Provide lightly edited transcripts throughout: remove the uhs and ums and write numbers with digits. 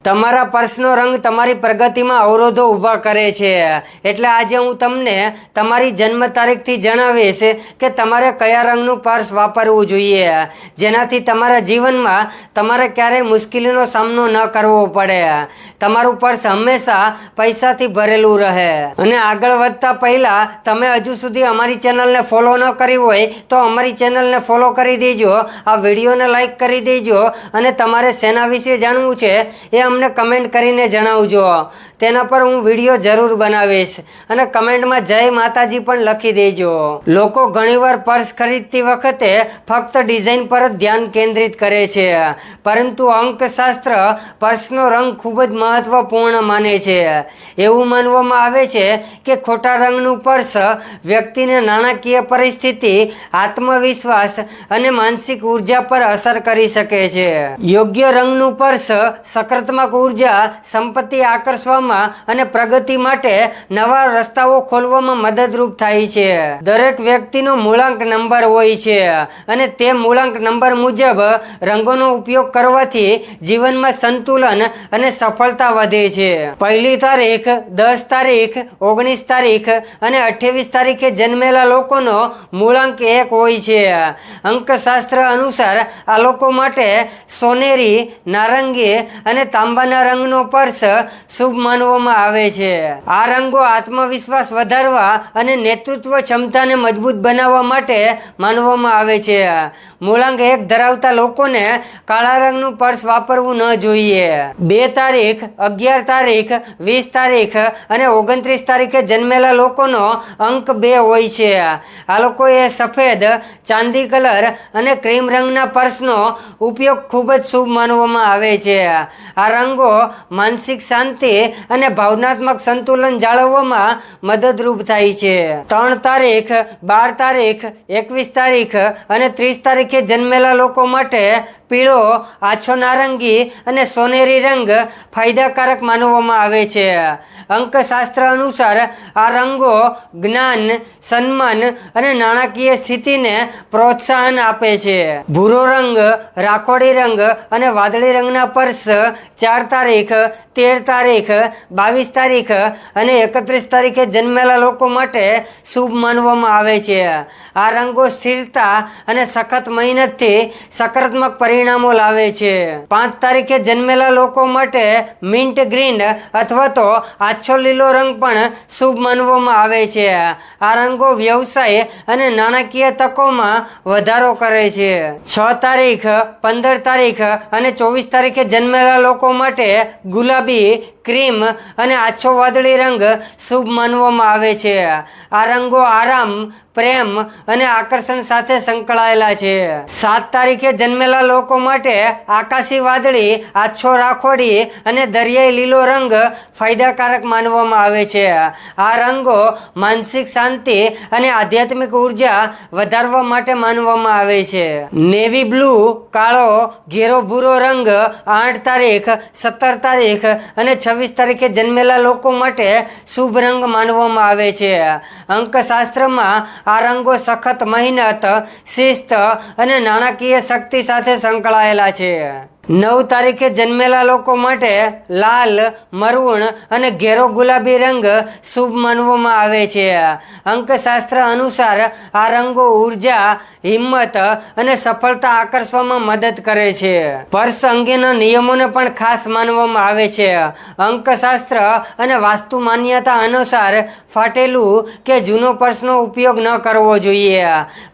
તમારા પર્સનો રંગ તમારી પ્રગતિમાં અવરોધો ઊભા કરે છે, એટલે આજે હું તમને તમારી જન્મ તારીખથી જણાવીશ કે તમારે કયા રંગનું પર્સ વાપરવું જોઈએ, જેનાથી તમારા જીવનમાં તમારે ક્યારેય મુશ્કેલીનો સામનો ન કરવો પડે. તમારું પર્સ હંમેશા પૈસાથી ભરેલું રહે. અને આગળ વધતા પહેલાં તમે હજુ સુધી અમારી ચેનલને ફોલો ન કરી હોય તો અમારી ચેનલને ફોલો કરી દેજો, આ વિડીયોને લાઈક કરી દેજો અને તમારે શેના વિશે જાણવું છે એ અમને કમેન્ટ કરીને જણાવજો. તેના પર હું વિડીયો જરૂર બનાવીશ અને કમેન્ટમાં જય માતાજી પણ લખી દેજો. લોકો ઘણીવાર પર્સ ખરીદતી વખતે ફક્ત ડિઝાઇન પર જ ધ્યાન કેન્દ્રિત કરે છે, પરંતુ અંકશાસ્ત્ર પર્સનો રંગ ખૂબ જ મહત્વપૂર્ણ માને છે. એવું માનવામાં આવે છે કે ખોટા રંગનું પર્સ વ્યક્તિને નાણાકીય પરિસ્થિતિ, આત્મવિશ્વાસ અને માનસિક ઉર્જા પર અસર કરી શકે છે. યોગ્ય રંગનું પર્સ સકારાત્મક ઉર્જા, સંપત્તિ આકર્ષવામાં અને પ્રગતિ માટે નવા રસ્તાઓ ખોલવામાં મદદરૂપ થાય છે. દરેક વ્યક્તિનો મૂળાંક નંબર હોય છે અને તે મૂળાંક નંબર મુજબ રંગોનો ઉપયોગ કરવાથી જીવનમાં સંતુલન અને સફળતા વધે છે. પહેલી તારીખ, 10 તારીખ, 19 તારીખ અને 28 તારીખે જન્મેલા લોકોનો મૂળાંક 1 હોય છે. અંકશાસ્ત્ર અનુસાર આ લોકો માટે સોનેરી, નારંગી અને તાંબાના રંગનો પર્સ શુભ માનવામાં આવે છે. આ રંગો આત્મવિશ્વાસ વધારવા અને નેતૃત્વ ક્ષમતાને મજબૂત બનાવવા માટે માનવામાં આવે છે. મૂળાંક 1 ધરાવતા લોકોને કાળા રંગનું પર્સ વાપરવું ન જોઈએ. 2 તારીખ, 11 તારીખ, 20 તારીખ અને 29 તારીખે જન્મેલા લોકોનો અંક 2 હોય છે. આ લોકોએ સફેદ, ચાંદી કલર અને ક્રીમ રંગના પર્સનો ઉપયોગ ખૂબ જ શુભ માનવામાં આવે છે. આ રંગો માનસિક શાંતિ અને ભાવનાત્મક સંતુલન જાળવવામાં મદદરૂપ થાય છે. 3 તારીખ, 12 તારીખ, 21 તારીખ અને 30 તારીખે જન્મેલા લોકો માટે પીળો, આછો નારંગી અને સોનેરી રંગ ફાયદાકારક માનવામાં આવે છે. અંકશાસ્ત્ર અનુસાર આ રંગો જ્ઞાન, સન્માન અને નાણાકીય સ્થિતિને પ્રોત્સાહન આપે છે. ભૂરો રંગ, રાખોડી રંગ અને વાદળી રંગના પર્સ 4 તારીખ, 13 તારીખ, 22 તારીખ અને 31 તારીખે જન્મેલા લોકો માટે શુભ માનવામાં આવે છે. આ રંગો સ્થિરતા અને સખત મહેનતથી સકારાત્મક પરિણામો લાવે છે. 5 તારીખે જન્મેલા લોકો માટે મિન્ટ ગ્રીન અથવા તો આછો લીલો રંગ પણ શુભ માનવામાં આવે છે. આ રંગો વ્યવસાય અને નાણાકીય તકોમાં વધારો કરે છે. 6 તારીખ, 15 તારીખ અને 24 તારીખે જન્મેલા લોકો માટે ગુલાબી, ક્રીમ અને આછો વાદળી રંગ શુભ માનવામાં આવે છે. આ રંગો આરામ, પ્રેમ અને આકર્ષણ સાથે સંકળાયેલા છે. 7 તારીખે જન્મેલા લોકો માટે આકાશી વાદળી, આછો રાખોડી અને દરિયાઈ લીલો રંગ ફાયદાકારક માનવામાં આવે છે. આ રંગો માનસિક શાંતિ અને આધ્યાત્મિક ઉર્જા વધારવા માટે માનવામાં આવે છે. નેવી બ્લુ, કાળો, ઘેરો ભૂરો રંગ 8 તારીખ, 17 તારીખ અને 26 તારીખે જન્મેલા લોકો માટે શુભ રંગ માનવામાં આવે છે. અંકશાસ્ત્રમાં આ રંગો સખત મહેનત, શિસ્ત અને નાણાકીય શક્તિ સાથે સંકળાયેલા છે. 9 તારીખે જન્મેલા લોકો માટે લાલ, મરૂન અને ઘેરો ગુલાબી રંગ શુભ માનવામાં આવે છે. અંકશાસ્ત્ર અનુસાર આ રંગો ઉર્જા, હિંમત અને સફળતા આકર્ષવામાં મદદ કરે છે. પર્સ અંગેના નિયમોને પણ ખાસ માનવામાં આવે છે. અંકશાસ્ત્ર અને વાસ્તુ માન્યતા અનુસાર ફાટેલું કે જૂનો પર્સનો ઉપયોગ ન કરવો જોઈએ.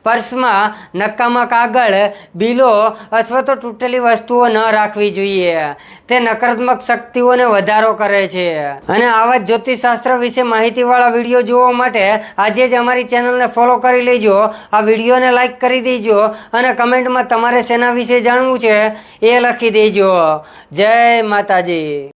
પર્સમાં નકામા કાગળ, બિલો અથવા તો તૂટેલી વસ્તુઓ ન રાખવી જોઈએ. તે નકારાત્મક શક્તિઓને વધારો કરે છે. અને આવા જ જ્યોતિષશાસ્ત્ર વિશે માહિતીવાળા વિડીયો જોવા માટે આજે જ અમારી ચેનલને ફોલો કરી લેજો, આ વિડીયોને લાઈક કરી દેજો અને કમેન્ટમાં તમારે શેના વિશે જાણવું છે એ લખી દેજો. જય માતાજી.